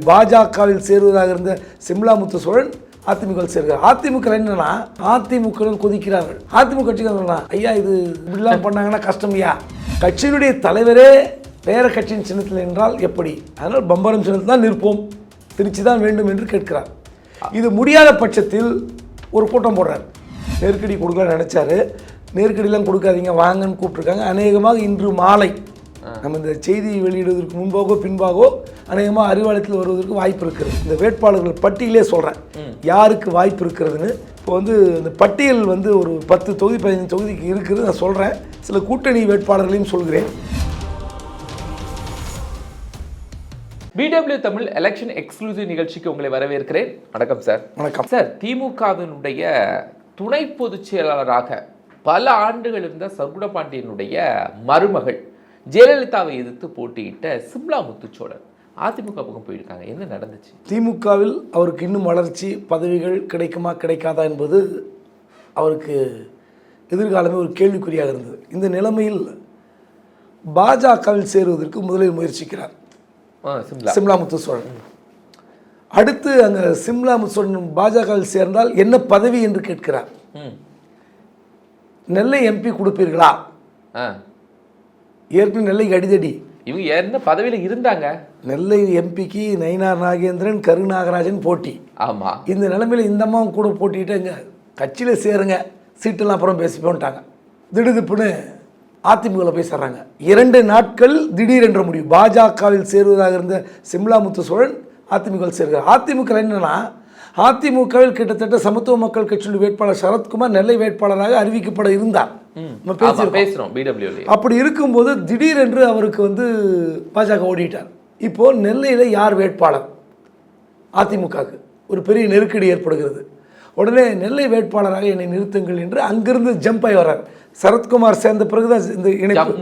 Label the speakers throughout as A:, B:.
A: பாஜகவில் சேருவதாக இருந்த சிம்லா முத்து சோழன் அதிமுகவில் சேர்கிறார். அதிமுக என்னன்னா அதிமுக கொதிக்கிறார்கள். அதிமுக கட்சிகள் ஐயா இது இப்படிலாம் பண்ணாங்கன்னா கஷ்டம்யா. கட்சியினுடைய தலைவரே வேற கட்சியின் சின்னத்தில் என்றால் எப்படி? அதனால் பம்பரம் சின்னத்தில் தான் நிற்போம், திருச்சி தான் வேண்டும் என்று கேட்கிறார். இது முடியாத பட்சத்தில் ஒரு கூட்டம் போடுறார். நெருக்கடி கொடுக்கலாம்னு நினைச்சாரு. நெருக்கடியெல்லாம் கொடுக்காதீங்க வாங்கன்னு கூப்பிட்டுருக்காங்க. அநேகமாக இன்று மாலை நம்ம இந்த செய்தி வெளியிடுவதற்கு முன்பாகவோ பின்பாகவோ அநேகமாக அறிவாலயத்தில் வருவதற்கு வாய்ப்பு இருக்கிறது. இந்த வேட்பாளர்கள் பட்டியலே சொல்கிறேன் யாருக்கு வாய்ப்பு இருக்கிறதுன்னு. இப்போ வந்து இந்த பட்டியல் வந்து ஒரு 10 தொகுதி 15 தொகுதிக்கு இருக்குது. நான் சொல்கிறேன், சில கூட்டணி வேட்பாளர்களையும் சொல்கிறேன்.
B: BW தமிழ் எலெக்ஷன் எக்ஸ்க்ளூசிவ் நிகழ்ச்சிக்கு உங்களை வரவேற்கிறேன். வணக்கம் சார்.
A: வணக்கம்
B: சார். திமுகவினுடைய துணை பொதுச் செயலாளராக பல ஆண்டுகள் இருந்த சர்க்குண பாண்டியனுடைய மருமகள் ஜெயலலிதாவை எதிர்த்து போட்டியிட்ட சிம்லா முத்துச்சோழன் அதிமுக பக்கம் போயிருக்காங்க. என்ன நடந்துச்சு?
A: திமுகவில் அவருக்கு இன்னும் வளர்ச்சி பதவிகள் கிடைக்குமா கிடைக்காதா என்பது அவருக்கு எதிர்காலமே ஒரு கேள்விக்குறியாக இருந்தது. இந்த நிலைமையில் பாஜகவில் சேருவதற்கு முதலில் முயற்சிக்கிறார் சிம்லா முத்து சோழன். அடுத்து அங்கே சிம்லா முத்து சோழன் பாஜகவில் சேர்ந்தால் என்ன பதவி என்று கேட்கிறார். நெல்லை எம்பி கொடுப்பீர்களா? ஏற்கனவே நெல்லைக்கு அடிதடி.
B: இவங்க என்ன பதவியில் இருந்தாங்க?
A: நெல்லை எம்பிக்கு நயினார் நாகேந்திரன் கருநாகராஜன் போட்டி.
B: ஆமாம்.
A: இந்த நிலைமையில் இந்த அம்மாவும் கூட போட்டிக்கிட்டேங்க கட்சியில் சேருங்க சீட்டெல்லாம் அப்புறம் பேசிப்போன்ட்டாங்க. திடுதிப்புன்னு அதிமுகவில் போய் சேர்றாங்க. 2 நாட்கள் திடீரென்ற முடிவு. பாஜகவில் சேருவதாக இருந்த சிம்லா முத்து சோழன் அதிமுகவில் சேர்கிறார். அதிமுக என்னன்னா அதிமுகவில் கிட்டத்தட்ட சமத்துவ மக்கள் கட்சியுடைய வேட்பாளர் சரத்குமார் நெல்லை வேட்பாளராக அறிவிக்கப்பட இருந்தார். அப்படி இருக்கும்போது திடீரென்று அவருக்கு வந்து பாஜக ஓடிட்டார். இப்போ நெல்லையில் யார் வேட்பாளர்? அதிமுகவுக்கு ஒரு பெரிய நெருக்கடி ஏற்படுகிறது. உடனே நெல்லை வேட்பாளராக என்னை நிறுத்துங்கள் என்று அங்கிருந்து ஜம்ப் ஆகி வர்றார். சரத்குமார் சேர்ந்த பிறகுதான் இந்த இணைப்பு.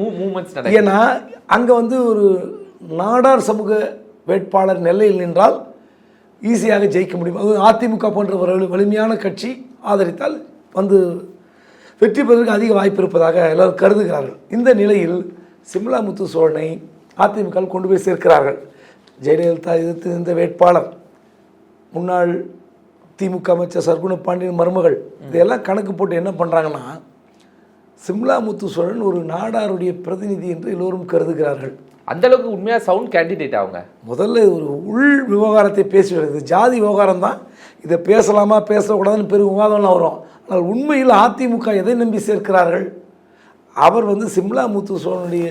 A: ஏன்னா அங்கே வந்து ஒரு நாடார் சமூக வேட்பாளர் நெல்லையில் நின்றால் ஈஸியாக ஜெயிக்க முடியும். அது அதிமுக போன்ற ஒரு வலிமையான கட்சி ஆதரித்தால் வந்து வெற்றி பெறுவதற்கு அதிக வாய்ப்பு இருப்பதாக எல்லாரும் கருதுகிறார்கள். இந்த நிலையில் சிம்லா முத்து சோழனை அதிமுக கொண்டு போய் சேர்க்கிறார்கள். ஜெயலலிதா எதிர்த்து இந்த வேட்பாளர் முன்னாள் திமுக அமைச்சர் சர்க்குண பாண்டியன் மருமகள் இதெல்லாம் கணக்கு போட்டு என்ன பண்ணுறாங்கன்னா சிம்லா முத்து சோழன் ஒரு நாடாருடைய பிரதிநிதி என்று எல்லோரும் கருதுகிறார்கள்.
B: அந்த அளவுக்கு உண்மையாக சவுண்ட் கேண்டிடேட் அவங்க
A: முதல்ல ஒரு உள் விவகாரத்தை பேசுகிறது. ஜாதி விவகாரம் தான். இதை பேசலாமா பேசக்கூடாதுன்னு பெரும் விவாதம்லாம் வரும். ஆனால் உண்மையில் அதிமுக எதை நம்பி சேர்க்கிறார்கள்? அவர் வந்து சிம்லா முத்து சோழனுடைய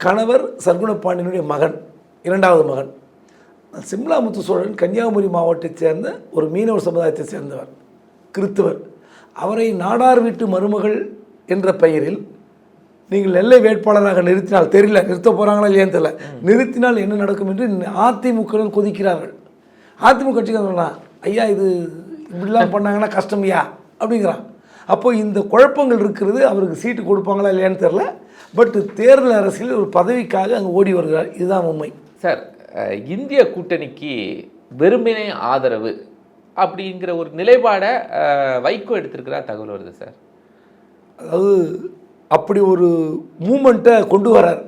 A: கணவர் சர்க்குண பாண்டியனுடைய மகன், 2வது மகன். சிம்லா முத்து சோழன் கன்னியாகுமரி மாவட்டத்தைச் சேர்ந்த ஒரு மீனவர் சமுதாயத்தை சேர்ந்தவர், கிறிஸ்தவர். அவரை நாடார் வீட்டு மருமகள் என்ற பெயரில் நீங்கள் நெல்லை வேட்பாளராக நிறுத்தினால், தெரியல நிறுத்த போகிறாங்களா இல்லையான்னு தெரியல, நிறுத்தினால் என்ன நடக்கும் என்று அதிமுக கொதிக்கிறார்கள். அதிமுக கட்சிகள் சொன்னால் ஐயா இது இப்படிலாம் பண்ணாங்கன்னா கஷ்டம்யா அப்படிங்கிறான். அப்போ இந்த குழப்பங்கள் இருக்கிறது. அவருக்கு சீட்டு கொடுப்பாங்களா இல்லையான்னு தெரில. பட் தேர்தல் அரசியல் ஒரு பதவிக்காக அங்கே ஓடி வருகிறார். இதுதான் உண்மை.
B: சார், இந்திய கூட்டணிக்கு வெறுமனே ஆதரவு அப்படிங்கிற ஒரு நிலைப்பாடை வைகோ எடுத்திருக்கிறா தகவல் வருது சார்.
A: அதாவது அப்படி ஒரு மூமெண்ட்டை கொண்டு வரார்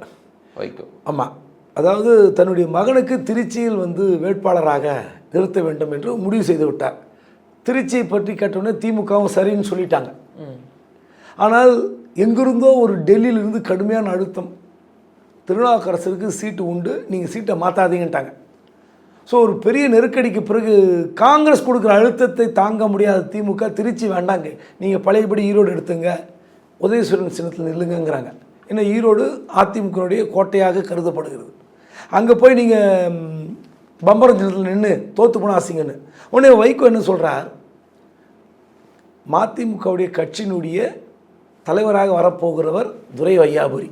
A: வைகோ. ஆமாம், அதாவது தன்னுடைய மகனுக்கு திருச்சியில் வந்து வேட்பாளராக நிறுத்த வேண்டும் என்று முடிவு செய்து விட்டார். திருச்சியை பற்றி கேட்டோன்னே திமுகவும் சரின்னு சொல்லிட்டாங்க. ஆனால் எங்கிருந்தோ ஒரு டெல்லியிலிருந்து கடுமையான அழுத்தம், திருநாவுக்கரசருக்கு சீட்டு உண்டு, நீங்கள் சீட்டை மாற்றாதீங்கன்ட்டாங்க. ஸோ ஒரு பெரிய நெருக்கடிக்கு பிறகு காங்கிரஸ் கொடுக்குற அழுத்தத்தை தாங்க முடியாத திமுக திருச்சி வேண்டாங்க, நீங்கள் பழையபடி ஈரோடு எடுத்துங்க, உதயசூரன் சின்னத்தில் நில்லுங்கிறாங்க. ஏன்னா ஈரோடு அதிமுகவுடைய கோட்டையாக கருதப்படுகிறது. அங்கே போய் நீங்கள் பம்பரம் சின்னத்தில் நின்று தோற்று போன ஆசிங்கன்னு. உடனே வைகோ என்ன சொல்கிறார், மதிமுகவுடைய கட்சியினுடைய தலைவராக வரப்போகிறவர் துரை வையாபுரி.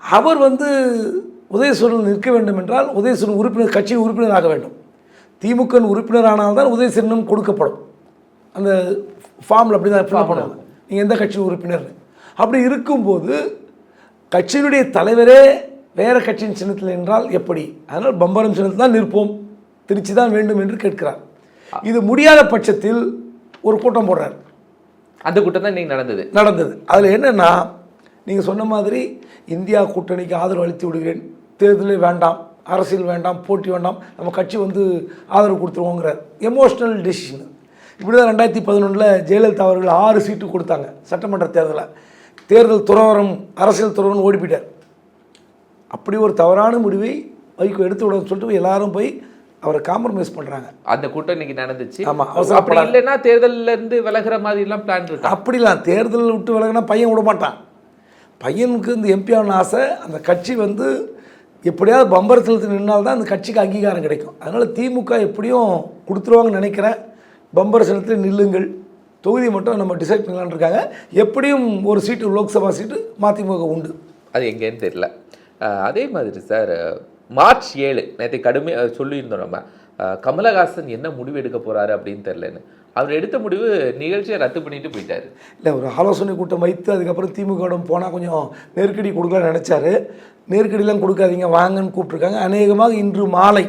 A: அவர் வந்து உதயசூரன் நிற்க வேண்டும் என்றால் உதயசூரன் உறுப்பினர் கட்சியின் உறுப்பினராக வேண்டும். திமுக உறுப்பினரானால்தான் உதயசூரனும் கொடுக்கப்படும். அந்த ஃபார்மில் அப்படி தான் ஃபில் பண்ணுவாங்க, நீங்கள் எந்த கட்சியின் உறுப்பினர். அப்படி இருக்கும்போது கட்சியினுடைய தலைவரே வேறு கட்சியின் சின்னத்தில் என்றால் எப்படி? அதனால் பம்பரம் சின்னத்தில் தான் நிற்போம், திருச்சி தான் வேண்டும் என்று கேட்கிறார். இது முடியாத பட்சத்தில் ஒரு கூட்டம் போடுறார்.
B: அந்த கூட்டம் தான் இன்றைக்கி நடந்தது.
A: அதில் என்னென்னா, நீங்கள் சொன்ன மாதிரி இந்தியா கூட்டணிக்கு ஆதரவு அளித்து விடுகிறேன், தேர்தலே வேண்டாம் அரசியல் வேண்டாம், போட்டி வேண்டாம், நம்ம கட்சி வந்து ஆதரவு கொடுத்துருவோங்கிறார். Emotional decision. இப்படி தான் 2011 ஜெயலலிதா அவர்கள் 6 சீட்டு கொடுத்தாங்க சட்டமன்ற தேர்தலில். தேர்தல் துறவரம், அரசியல் துறவரம் ஓடி போயிட்டார். அப்படி ஒரு தவறான முடிவை வைகோ எடுத்து விடணும்னு சொல்லிட்டு எல்லாரும் போய் அவரை காம்ப்ரமைஸ் பண்ணுறாங்க.
B: அந்த கூட்டம் இன்னைக்கு நடந்துச்சு.
A: ஆமாம்,
B: அப்படி இல்லைன்னா தேர்தலில் இருந்து விலகிற மாதிரிலாம் பிளான் இருக்கு.
A: அப்படிலாம் தேர்தலில் விட்டு விலகினா பையன் விட மாட்டான். பையனுக்கு இந்த எம்பி ஆகணும் ஆசை. அந்த கட்சி வந்து எப்படியாவது பம்பர் செலுத்தி நின்னால்தான் அந்த கட்சிக்கு அங்கீகாரம் கிடைக்கும். அதனால் திமுக எப்படியும் கொடுத்துருவாங்கன்னு நினைக்கிறேன். பம்பர் செலுத்தி நில்லுங்கள், தொகுதி மட்டும் நம்ம டிசைட் பண்ணலான்னு இருக்காங்க. எப்படியும் ஒரு சீட்டு, லோக்சபா சீட்டு மதிமுக உண்டு.
B: அது எங்கேன்னு தெரியல. அதே மாதிரி சார், மார்ச் 7 நேற்று கடுமையாக சொல்லியிருந்தோம் நம்ம, கமலஹாசன் என்ன முடிவு எடுக்க போகிறாரு அப்படின்னு தெரிலன்னு. அவர் எடுத்த முடிவு நிகழ்ச்சியை ரத்து பண்ணிட்டு போயிட்டாரு.
A: இல்லை, ஒரு ஆலோசனை கூட்டம் வைத்து அதுக்கப்புறம் திமுகவிடம் போனால் கொஞ்சம் நெருக்கடி கொடுக்கலான்னு நினச்சாரு. நெருக்கடிலாம் கொடுக்காதீங்க, வாங்கன்னு கூப்பிட்ருக்காங்க. அநேகமாக இன்று மாலை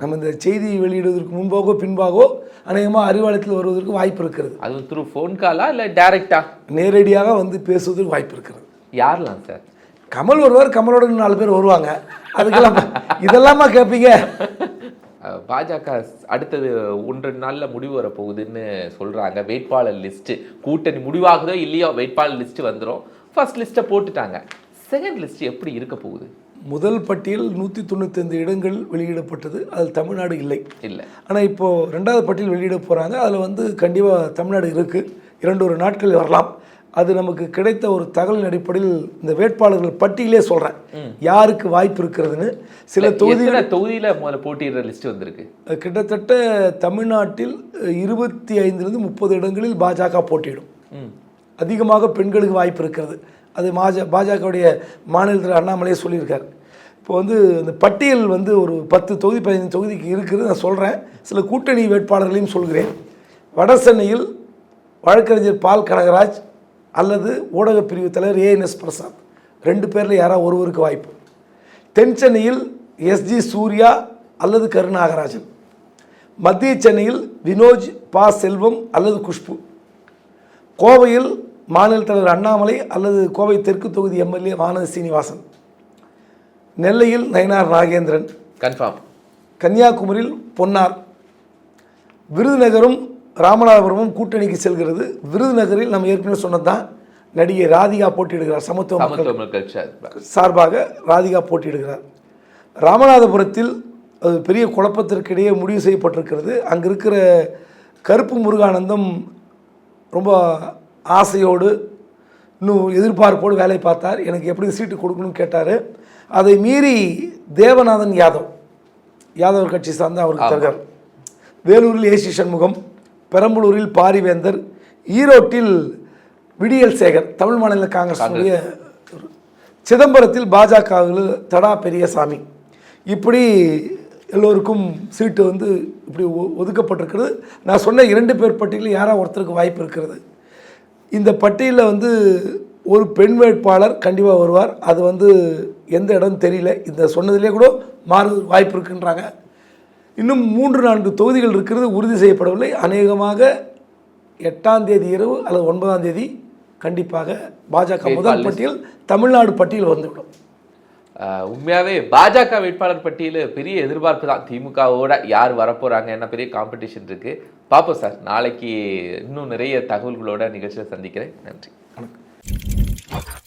A: நம்ம இந்த செய்தி வெளியிடுவதற்கு முன்பாகவோ பின்பாகவோ அநேகமாக அறிவாலயத்தில் வருவதற்கு வாய்ப்பு இருக்கிறது.
B: அது த்ரூ ஃபோன் காலா இல்லை டைரக்டா?
A: நேரடியாக வந்து பேசுவதற்கு வாய்ப்பு இருக்கிறது.
B: யாரெல்லாம் சார்?
A: கமல் வருவார், கமலோட 4 பேர் வருவாங்க. அதுக்கெல்லாம் இதெல்லாமா கேட்பீங்க?
B: பாஜக அடுத்தது 1-2 நாளில் முடிவு வரப்போகுதுன்னு சொல்கிறாங்க. வேட்பாளர் லிஸ்ட்டு கூட்டணி முடிவாகுதோ இல்லையோ, வேட்பாளர் லிஸ்ட்டு வந்துடும். ஃபர்ஸ்ட் லிஸ்ட்டை போட்டுட்டாங்க. செகண்ட் லிஸ்ட் எப்படி இருக்க போகுது?
A: முதல் பட்டியல் 195 இடங்கள் வெளியிடப்பட்டது. அதில் தமிழ்நாடு இல்லை. ஆனால் இப்போது 2வது பட்டியல் வெளியிட போகிறாங்க. அதில் வந்து கண்டிப்பாக தமிழ்நாடு இருக்குது. 2-1 நாட்கள் வரலாம். அது நமக்கு கிடைத்த ஒரு தகவலின் அடிப்படையில் இந்த வேட்பாளர்கள் பட்டியலே சொல்கிறேன் யாருக்கு வாய்ப்பு இருக்கிறதுன்னு. சில
B: தொகுதியில் முதல்ல போட்டியிடுற லிஸ்ட் வந்திருக்கு.
A: கிட்டத்தட்ட தமிழ்நாட்டில் 25லிருந்து 30 இடங்களில் பாஜக போட்டியிடும். அதிகமாக பெண்களுக்கு வாய்ப்பு இருக்கிறது. அது பாஜகவுடைய மாநிலத்தில் அண்ணாமலையே சொல்லியிருக்கார். இப்போ வந்து இந்த பட்டியல் வந்து ஒரு 10 தொகுதி 15 தொகுதிக்கு இருக்குது. நான் சொல்கிறேன், சில கூட்டணி வேட்பாளர்களையும் சொல்கிறேன். வட சென்னையில் வழக்கறிஞர் பால் கனகராஜ் அல்லது ஊடகப் பிரிவு தலைவர் ஏஎன்எஸ் பிரசாத், 2 பேரில் யாராவது ஒருவருக்கு வாய்ப்பு. தென் சென்னையில் எஸ்ஜி சூர்யா அல்லது கருநாகராஜன். மத்திய சென்னையில் வினோஜ் பா செல்வம் அல்லது குஷ்பு. கோவையில் மாநில தலைவர் அண்ணாமலை அல்லது கோவை தெற்கு தொகுதி எம்எல்ஏ வானதி சீனிவாசன். நெல்லையில் நயினார் நாகேந்திரன்
B: கன்ஃபார்ம்.
A: கன்னியாகுமரியில் பொன்னார். விருதுநகரும் ராமநாதபுரமும் கூட்டணிக்கு செல்கிறது. விருதுநகரில் நம்ம ஏற்கனவே சொன்னதுதான், நடிகை ராதிகா போட்டியிடுகிறார். சமத்துவ மக்கள் சார்பாக ராதிகா போட்டியிடுகிறார். ராமநாதபுரத்தில் அது பெரிய குழப்பத்திற்கிடையே முடிவு செய்யப்பட்டிருக்கிறது. அங்கே இருக்கிற கருப்பு முருகானந்தம் ரொம்ப ஆசையோடு இன்னும் எதிர்பார்ப்போடு வேலை பார்த்தார். எனக்கு எப்படி சீட்டு கொடுக்கணும்னு கேட்டார். அதை மீறி தேவநாதன் யாதவ் கட்சி சார்ந்த அவருக்கு தருகிறார். வேலூரில் ஏசி சண்முகம், பெரம்பலூரில் பாரிவேந்தர், ஈரோட்டில் விடியல் சேகர் தமிழ் மாநில காங்கிரஸ், சிதம்பரத்தில் பாஜகவில் தடா பெரியசாமி. இப்படி எல்லோருக்கும் சீட்டு வந்து இப்படி ஒதுக்கப்பட்டிருக்கிறது. நான் சொன்ன 2 பேர் பட்டியலில் யாராவது ஒருத்தருக்கு வாய்ப்பு இருக்கிறது. இந்த பட்டியலில் வந்து ஒரு பெண் வேட்பாளர் கண்டிப்பாக வருவார். அது வந்து எந்த இடம் தெரியல. இந்த சொன்னதிலே கூட மாறு வாய்ப்பு இருக்குன்றாங்க. இன்னும் 3-4 தொகுதிகள் இருக்கிறது, உறுதி செய்யப்படவில்லை. அநேகமாக 8ஆம் தேதி இரவு அல்லது 9ஆம் தேதி கண்டிப்பாக பாஜக முதல் பட்டியல் தமிழ்நாடு பட்டியல் வந்துவிடும்.
B: உண்மையாகவே பாஜக வேட்பாளர் பட்டியல் பெரிய எதிர்பார்ப்பு தான். திமுகவோட யார் வரப்போகிறாங்க, என்ன பெரிய காம்படிஷன் இருக்குது. பார்ப்போம் சார். நாளைக்கு இன்னும் நிறைய தகவல்களோட நிகழ்ச்சியில் சந்திக்கிறேன். நன்றி.
A: வணக்கம்.